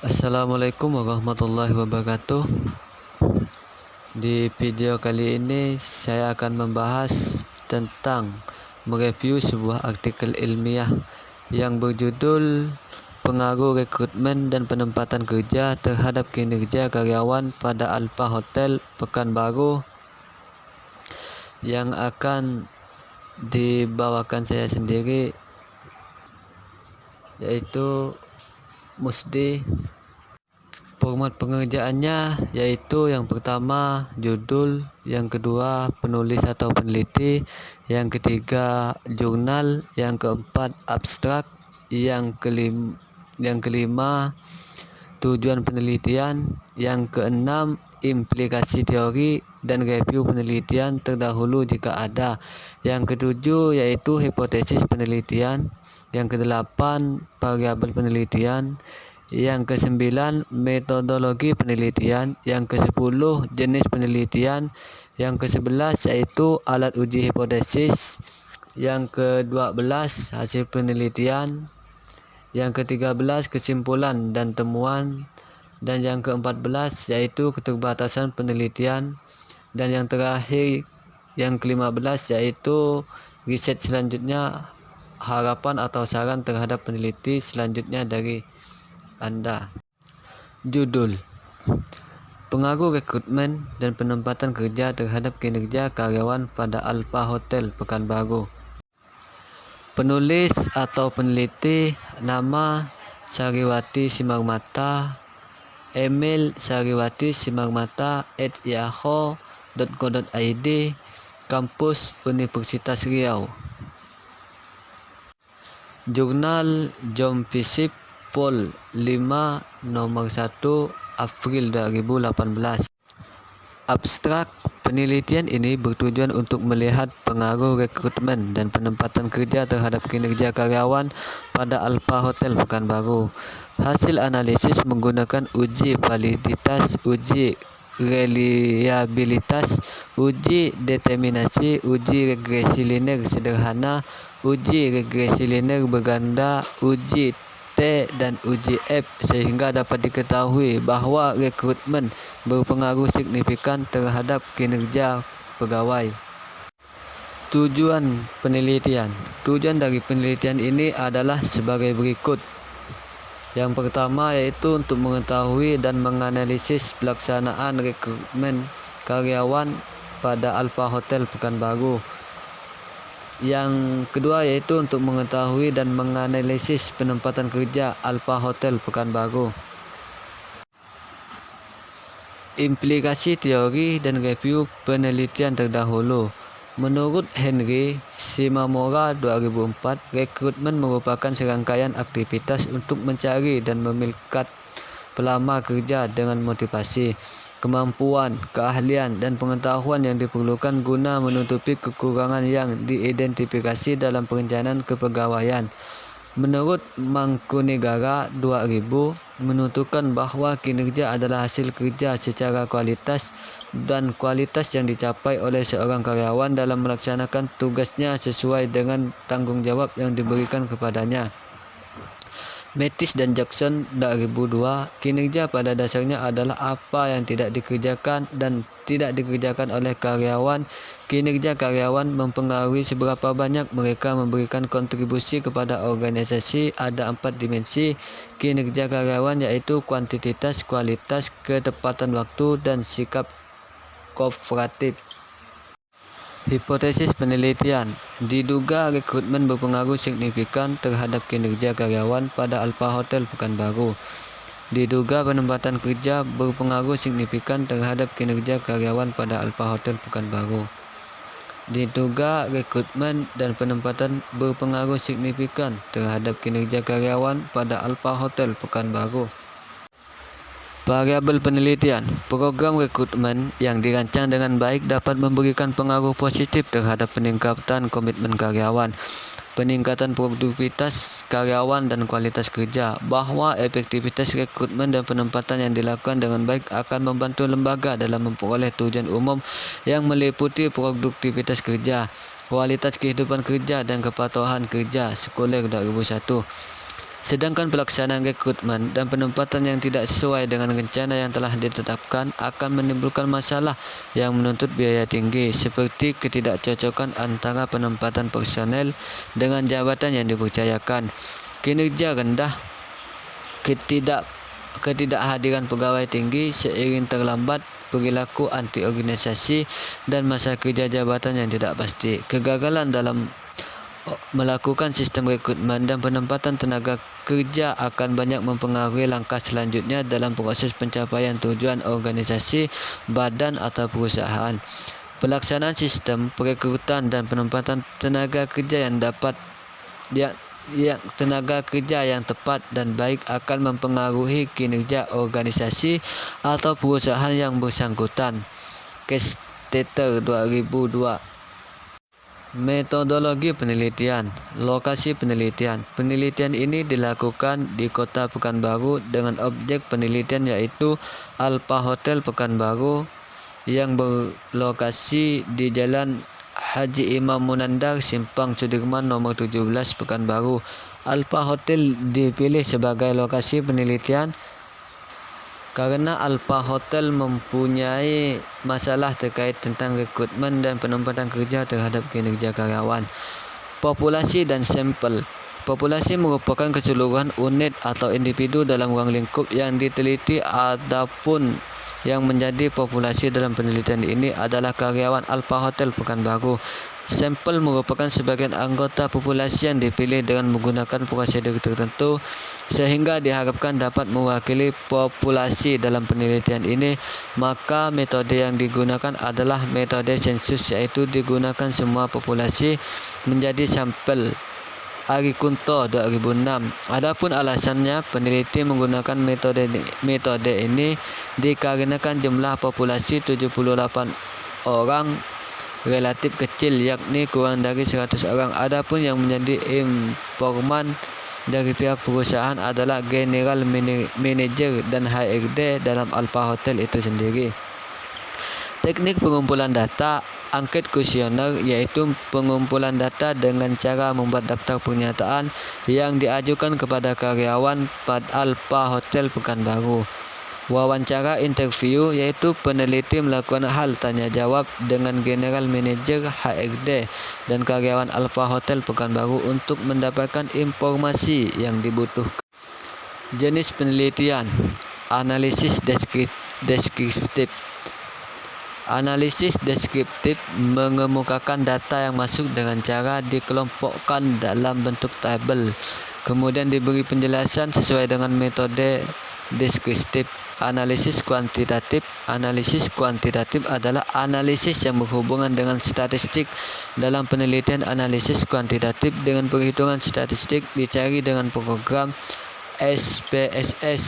Assalamualaikum warahmatullahi wabarakatuh. Di video kali ini saya akan membahas tentang mereview sebuah artikel ilmiah yang berjudul Pengaruh Rekrutmen dan Penempatan Kerja terhadap Kinerja Karyawan pada Alpha Hotel Pekanbaru, yang akan dibawakan saya sendiri, yaitu Musdi. Format pengerjaannya yaitu yang pertama judul, yang kedua penulis atau peneliti, yang ketiga jurnal, yang keempat abstrak, yang kelima tujuan penelitian, yang keenam implikasi teori dan review penelitian terdahulu jika ada, yang ketujuh yaitu hipotesis penelitian, yang kedelapan variabel penelitian, yang kesembilan metodologi penelitian, yang kesepuluh jenis penelitian, yang kesebelas yaitu alat uji hipotesis, yang ke-12 hasil penelitian, yang ke-13 kesimpulan dan temuan, dan yang ke-14 yaitu keterbatasan penelitian, dan yang terakhir yang ke-15 yaitu riset selanjutnya, harapan atau saran terhadap peneliti selanjutnya dari Anda. Judul: Pengaruh Rekrutmen dan Penempatan Kerja terhadap Kinerja Karyawan pada Alpha Hotel Pekanbaru. Penulis atau peneliti: nama Sariwati Simarmata, email Sariwati Simarmata @yahoo.co.id, kampus Universitas Riau. Jurnal Jom Visip Vol 5 nomor 1 April 2018. Abstrak: penelitian ini bertujuan untuk melihat pengaruh rekrutmen dan penempatan kerja terhadap kinerja karyawan pada Alpha Hotel Pekanbaru. Hasil analisis menggunakan uji validitas, uji reliabilitas, uji determinasi, uji regresi linear sederhana, uji regresi linear berganda, uji T dan uji F, sehingga dapat diketahui bahwa rekrutmen berpengaruh signifikan terhadap kinerja pegawai. Tujuan penelitian. Tujuan dari penelitian ini adalah sebagai berikut. Yang pertama yaitu untuk mengetahui dan menganalisis pelaksanaan rekrutmen karyawan pada Alpha Hotel Pekanbaru. Yang kedua yaitu untuk mengetahui dan menganalisis penempatan kerja Alpha Hotel Pekanbaru. Implikasi teori dan review penelitian terdahulu. Menurut Henry Shimamura 2004, rekrutmen merupakan serangkaian aktivitas untuk mencari dan memikat pelamar kerja dengan motivasi, kemampuan, keahlian, dan pengetahuan yang diperlukan guna menutupi kekurangan yang diidentifikasi dalam perencanaan kepegawaian. Menurut Mangkunegara 2000, menentukan bahwa kinerja adalah hasil kerja secara kualitas dan kualitas yang dicapai oleh seorang karyawan dalam melaksanakan tugasnya sesuai dengan tanggung jawab yang diberikan kepadanya. Mattis dan Jackson 2002, kinerja pada dasarnya adalah apa yang tidak dikerjakan dan tidak dikerjakan oleh karyawan. Kinerja karyawan mempengaruhi seberapa banyak mereka memberikan kontribusi kepada organisasi. Ada 4 dimensi kinerja karyawan, yaitu kuantitas, kualitas, ketepatan waktu, dan sikap kooperatif. Hipotesis penelitian. Diduga rekrutmen berpengaruh signifikan terhadap kinerja karyawan pada Alpha Hotel Pekanbaru. Diduga penempatan kerja berpengaruh signifikan terhadap kinerja karyawan pada Alpha Hotel Pekanbaru. Diduga rekrutmen dan penempatan berpengaruh signifikan terhadap kinerja karyawan pada Alpha Hotel Pekanbaru. Variabel penelitian. Program rekrutmen yang dirancang dengan baik dapat memberikan pengaruh positif terhadap peningkatan komitmen karyawan, peningkatan produktivitas karyawan, dan kualitas kerja. Bahwa efektivitas rekrutmen dan penempatan yang dilakukan dengan baik akan membantu lembaga dalam memperoleh tujuan umum yang meliputi produktivitas kerja, kualitas kehidupan kerja, dan kepatuhan kerja. Sekuler 2001. Sedangkan pelaksanaan rekrutmen dan penempatan yang tidak sesuai dengan rencana yang telah ditetapkan akan menimbulkan masalah yang menuntut biaya tinggi, seperti ketidakcocokan antara penempatan personel dengan jabatan yang dipercayakan, kinerja rendah, ketidakhadiran pegawai tinggi seiring terlambat perilaku anti organisasi, dan masa kerja jabatan yang tidak pasti. Kegagalan dalam melakukan sistem rekrutmen dan penempatan tenaga kerja akan banyak mempengaruhi langkah selanjutnya dalam proses pencapaian tujuan organisasi, badan atau perusahaan. Pelaksanaan sistem perekrutan dan penempatan tenaga kerja yang tepat dan baik akan mempengaruhi kinerja organisasi atau perusahaan yang bersangkutan. Castetter 2002. Metodologi penelitian. Lokasi penelitian. Penelitian ini dilakukan di Kota Pekanbaru dengan objek penelitian yaitu Alpha Hotel Pekanbaru yang berlokasi di Jalan Haji Imam Munandar, Simpang Sudirman nomor 17 Pekanbaru. Alpha Hotel dipilih sebagai lokasi penelitian karena Alpha Hotel mempunyai masalah terkait tentang rekrutmen dan penempatan kerja terhadap kinerja karyawan. Populasi dan sampel. Populasi merupakan keseluruhan unit atau individu dalam ruang lingkup yang diteliti. Adapun yang menjadi populasi dalam penelitian ini adalah karyawan Alpha Hotel Pekanbaru. Sampel merupakan sebagian anggota populasi yang dipilih dengan menggunakan prosedur tertentu sehingga diharapkan dapat mewakili populasi dalam penelitian ini. Maka metode yang digunakan adalah metode sensus, yaitu digunakan semua populasi menjadi sampel. Ari Kunto 2006. Adapun alasannya peneliti menggunakan metode ini dikarenakan jumlah populasi 78 orang relatif kecil, yakni kurang dari 100 orang. Adapun yang menjadi informan dari pihak perusahaan adalah general manager dan HRD dalam Alpha Hotel itu sendiri. Teknik pengumpulan data. Angket kuesioner yaitu pengumpulan data dengan cara membuat daftar pernyataan yang diajukan kepada karyawan pada Alpha Hotel Pekanbaru. Wawancara interview yaitu peneliti melakukan hal tanya jawab dengan general manager, HRD, dan karyawan Alpha Hotel Pekanbaru untuk mendapatkan informasi yang dibutuhkan. Jenis penelitian. Analisis deskriptif. Analisis deskriptif mengemukakan data yang masuk dengan cara dikelompokkan dalam bentuk tabel, kemudian diberi penjelasan sesuai dengan metode deskriptif. Analisis kuantitatif. Analisis kuantitatif adalah analisis yang berhubungan dengan statistik. Dalam penelitian analisis kuantitatif dengan perhitungan statistik dicari dengan program SPSS,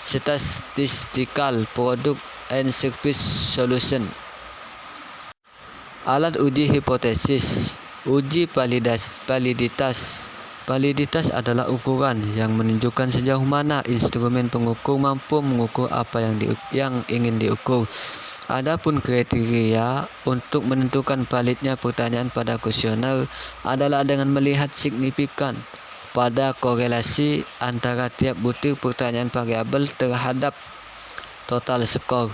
Statistical Product and Service Solution. Alat uji hipotesis. Uji validitas. Validitas adalah ukuran yang menunjukkan sejauh mana instrumen pengukur mampu mengukur apa yang ingin diukur. Adapun kriteria untuk menentukan validnya pertanyaan pada kuesioner adalah dengan melihat signifikan pada korelasi antara tiap butir pertanyaan variabel terhadap total skor.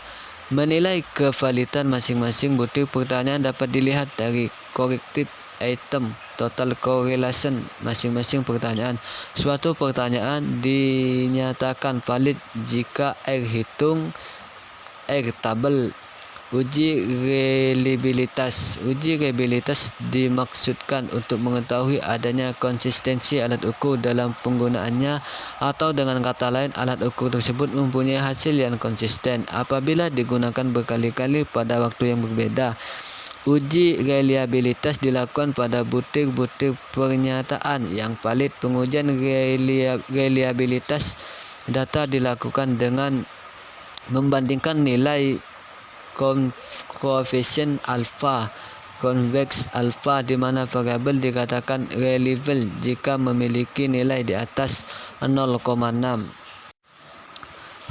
Menilai kevalidan masing-masing butir pertanyaan dapat dilihat dari corrective item total correlation masing-masing pertanyaan. Suatu pertanyaan dinyatakan valid jika R hitung, R tabel. Uji reliabilitas. Uji reliabilitas dimaksudkan untuk mengetahui adanya konsistensi alat ukur dalam penggunaannya, atau dengan kata lain alat ukur tersebut mempunyai hasil yang konsisten apabila digunakan berkali-kali pada waktu yang berbeda. Uji reliabilitas dilakukan pada butir-butir pernyataan yang valid. Pengujian reliabilitas data dilakukan dengan membandingkan nilai koefisien alfa konveks alfa, di mana variabel dikatakan reliable jika memiliki nilai di atas 0,6.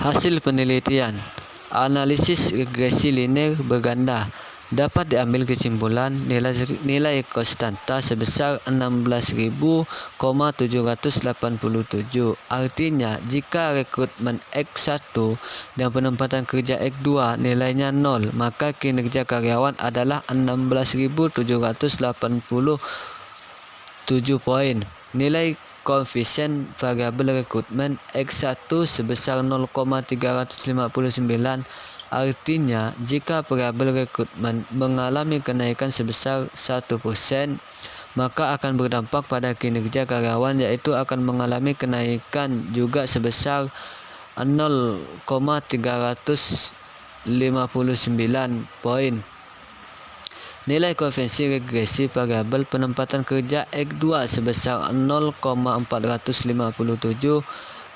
Hasil penelitian. Analisis regresi linear berganda. Dapat diambil kesimpulan nilai konstanta sebesar 16.787. Artinya, jika rekrutmen X1 dan penempatan kerja X2 nilainya 0, maka kinerja karyawan adalah 16.787 poin. Nilai koefisien variabel rekrutmen X1 sebesar 0,359. Artinya, jika variabel rekrutmen mengalami kenaikan sebesar 1%, maka akan berdampak pada kinerja karyawan, yaitu akan mengalami kenaikan juga sebesar 0,359 poin. Nilai koefisien regresi variabel penempatan kerja X2 sebesar 0,457.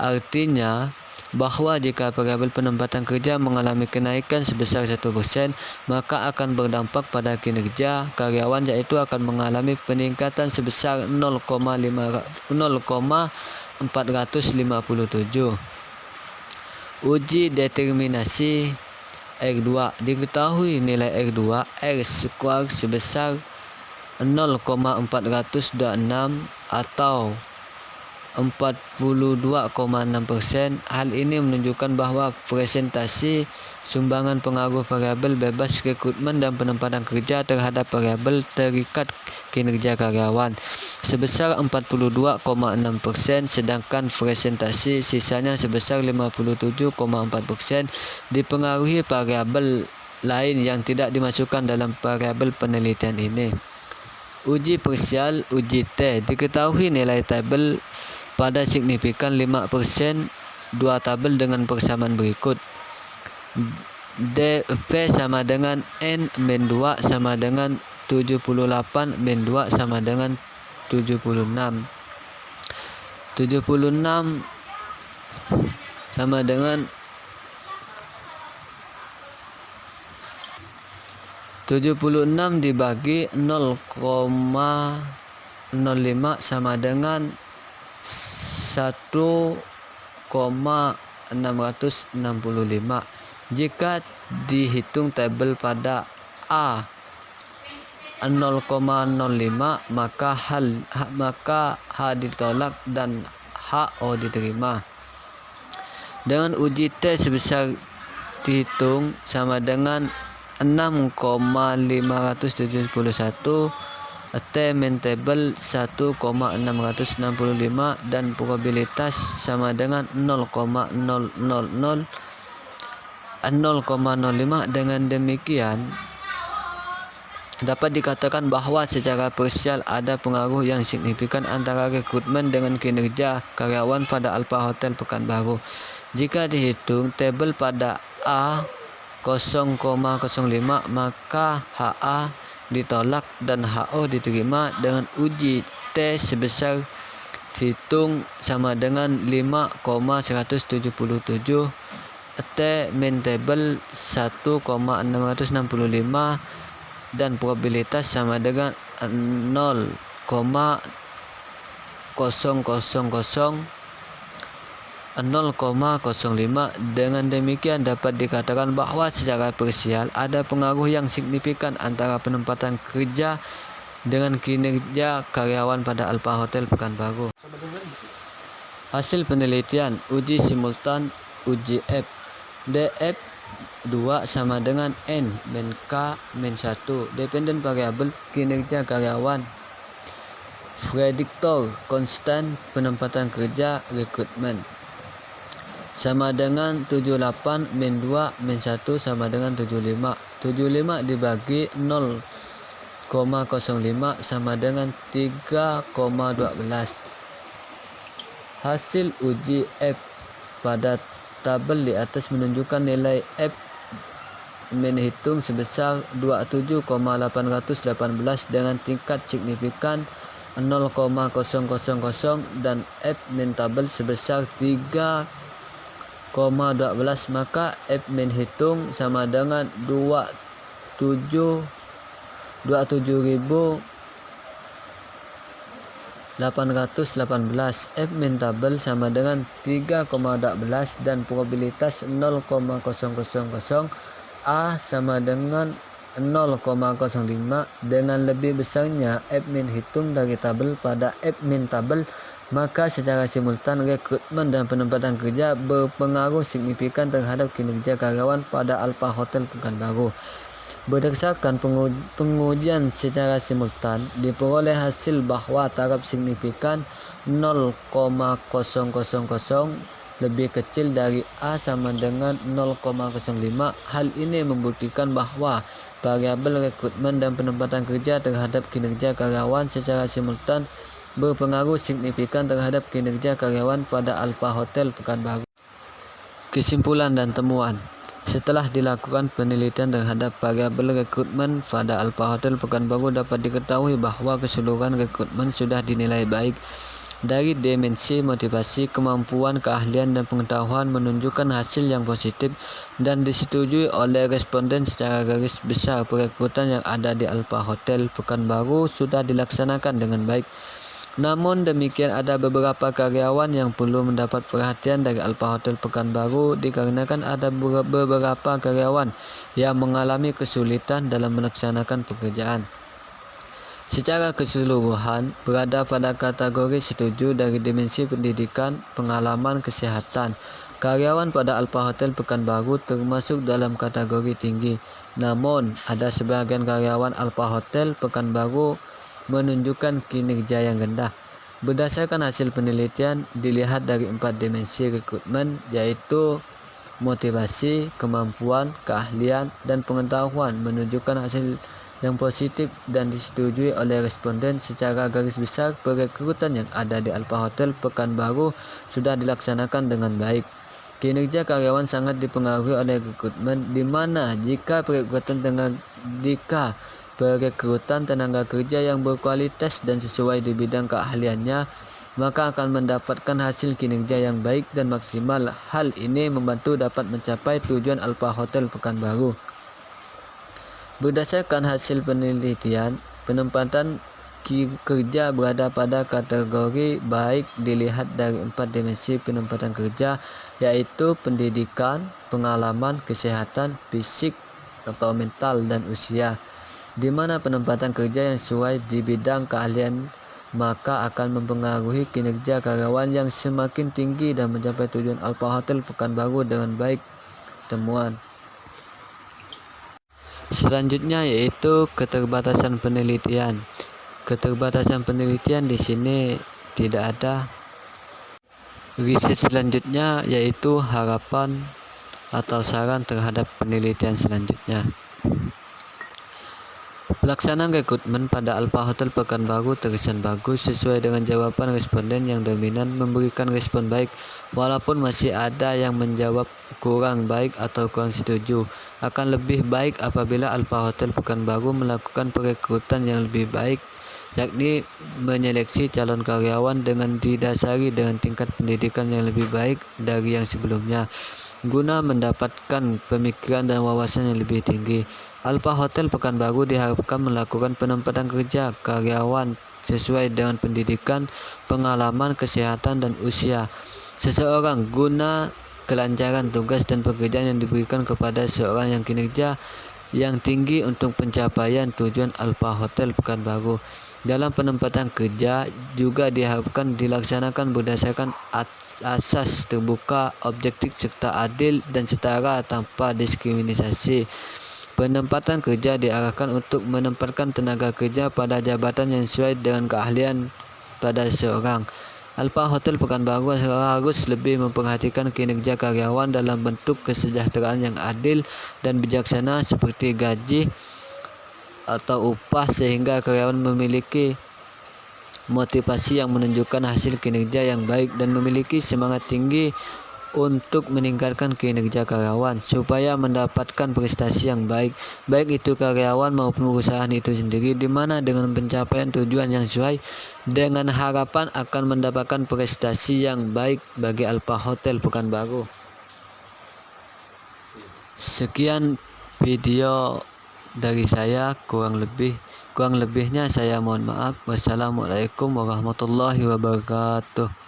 Artinya bahwa jika variabel penempatan kerja mengalami kenaikan sebesar 1%, maka akan berdampak pada kinerja karyawan, yaitu akan mengalami peningkatan sebesar 0,457. Uji determinasi R2. Diketahui nilai R2 R square sebesar 0,426 atau 42,6%. Hal ini menunjukkan bahwa presentasi sumbangan pengaruh variabel bebas rekrutmen dan penempatan kerja terhadap variabel terikat kinerja karyawan sebesar 42,6%, sedangkan presentasi sisanya sebesar 57,4% dipengaruhi variabel lain yang tidak dimasukkan dalam variabel penelitian ini. Uji parsial uji T. Diketahui nilai tabel pada signifikan 5%, dua tabel dengan persamaan berikut. dp sama dengan n min 2 sama dengan 78 min 2 sama dengan 76. 76 sama dengan 76 dibagi 0,05 sama dengan 1,665. Jika dihitung tabel pada A 0,05, maka H ditolak dan HO diterima. Dengan uji T sebesar dihitung sama dengan 6,571, T min tabel 1,665 dan probabilitas sama dengan 0,000 0,05. Dengan demikian dapat dikatakan bahwa secara parsial ada pengaruh yang signifikan antara rekrutmen dengan kinerja karyawan pada Alpha Hotel Pekanbaru. Jika dihitung tabel pada A 0,05, maka HA ditolak dan HO diterima. Dengan uji T sebesar dihitung sama dengan 5,177, T min tabel 1,665 dan probabilitas sama dengan 0,000 0,05. Dengan demikian dapat dikatakan bahwa secara parsial ada pengaruh yang signifikan antara penempatan kerja dengan kinerja karyawan pada Alpha Hotel Pekanbaru. Hasil penelitian uji simultan uji F. df 2 sama dengan n min k min 1, dependen variabel kinerja karyawan, prediktor konstan penempatan kerja rekrutmen, sama dengan 78 min 2 min 1 sama dengan 75. 75 dibagi 0,05 sama dengan 3,12. Hasil uji F pada tabel di atas menunjukkan nilai F min hitung sebesar 27,818 dengan tingkat signifikan 0,000 dan F min tabel sebesar 3,12, maka F min hitung sama dengan 27.818. F min tabel sama dengan 3,12 dan probabilitas 0,000. A sama dengan 0,05 dengan lebih besarnya admin hitung dari tabel pada admin tabel, maka secara simultan rekrutmen dan penempatan kerja berpengaruh signifikan terhadap kinerja karyawan pada Alpha Hotel Pekanbaru. Berdasarkan pengujian secara simultan, diperoleh hasil bahwa taraf signifikan 0,000 lebih kecil dari A sama dengan 0,05. Hal ini membuktikan bahwa variabel rekrutmen dan penempatan kerja terhadap kinerja karyawan secara simultan berpengaruh signifikan terhadap kinerja karyawan pada Alpha Hotel Pekanbaru. Kesimpulan dan temuan. Setelah dilakukan penelitian terhadap variabel rekrutmen pada Alpha Hotel Pekanbaru, dapat diketahui bahwa keseluruhan rekrutmen sudah dinilai baik. Dari dimensi motivasi, kemampuan, keahlian, dan pengetahuan menunjukkan hasil yang positif dan disetujui oleh responden. Secara garis besar, perekrutan yang ada di Alpha Hotel Pekanbaru sudah dilaksanakan dengan baik. Namun demikian, ada beberapa karyawan yang perlu mendapat perhatian dari Alpha Hotel Pekanbaru dikarenakan ada beberapa karyawan yang mengalami kesulitan dalam melaksanakan pekerjaan. Secara keseluruhan, berada pada kategori setuju dari dimensi pendidikan, pengalaman, kesehatan. Karyawan pada Alpha Hotel Pekanbaru termasuk dalam kategori tinggi. Namun, ada sebagian karyawan Alpha Hotel Pekanbaru menunjukkan kinerja yang rendah. Berdasarkan hasil penelitian, dilihat dari 4 dimensi rekrutmen, yaitu motivasi, kemampuan, keahlian, dan pengetahuan menunjukkan hasil yang positif dan disetujui oleh responden. Secara garis besar, perekrutan yang ada di Alpha Hotel Pekanbaru sudah dilaksanakan dengan baik. Kinerja karyawan sangat dipengaruhi oleh rekrutmen, di mana jika perekrutan tenaga kerja yang berkualitas dan sesuai di bidang keahliannya, maka akan mendapatkan hasil kinerja yang baik dan maksimal. Hal ini membantu dapat mencapai tujuan Alpha Hotel Pekanbaru. Berdasarkan hasil penelitian, penempatan kerja berada pada kategori baik dilihat dari 4 dimensi penempatan kerja, yaitu pendidikan, pengalaman, kesehatan, fisik atau mental, dan usia. Di mana penempatan kerja yang sesuai di bidang keahlian maka akan mempengaruhi kinerja karyawan yang semakin tinggi dan mencapai tujuan Alpha Hotel Pekanbaru dengan baik. Temuan selanjutnya yaitu keterbatasan penelitian. Keterbatasan penelitian di sini tidak ada. Riset selanjutnya yaitu harapan atau saran terhadap penelitian selanjutnya. Pelaksanaan rekrutmen pada Alpha Hotel Pekanbaru terkesan bagus sesuai dengan jawaban responden yang dominan memberikan respon baik, walaupun masih ada yang menjawab kurang baik atau kurang setuju. Akan lebih baik apabila Alpha Hotel Pekanbaru melakukan perekrutan yang lebih baik, yakni menyeleksi calon karyawan dengan didasari dengan tingkat pendidikan yang lebih baik dari yang sebelumnya, guna mendapatkan pemikiran dan wawasan yang lebih tinggi. Alpha Hotel Pekanbaru diharapkan melakukan penempatan kerja karyawan sesuai dengan pendidikan, pengalaman, kesehatan, dan usia seseorang guna kelancaran tugas dan pekerjaan yang diberikan kepada seorang yang kinerja yang tinggi untuk pencapaian tujuan Alpha Hotel Pekanbaru. Dalam penempatan kerja juga diharapkan dilaksanakan berdasarkan asas terbuka, objektif, serta adil dan setara tanpa diskriminasi. Penempatan kerja diarahkan untuk menempatkan tenaga kerja pada jabatan yang sesuai dengan keahlian pada seseorang. Alpha Hotel Pekanbaru harus lebih memperhatikan kinerja karyawan dalam bentuk kesejahteraan yang adil dan bijaksana seperti gaji atau upah, sehingga karyawan memiliki motivasi yang menunjukkan hasil kinerja yang baik dan memiliki semangat tinggi untuk meningkatkan kinerja karyawan supaya mendapatkan prestasi yang baik, baik itu karyawan maupun perusahaan itu sendiri, di mana dengan pencapaian tujuan yang sesuai dengan harapan akan mendapatkan prestasi yang baik bagi Alpha Hotel Pekanbaru. Sekian video dari saya, kurang lebihnya saya mohon maaf. Wassalamualaikum warahmatullahi wabarakatuh.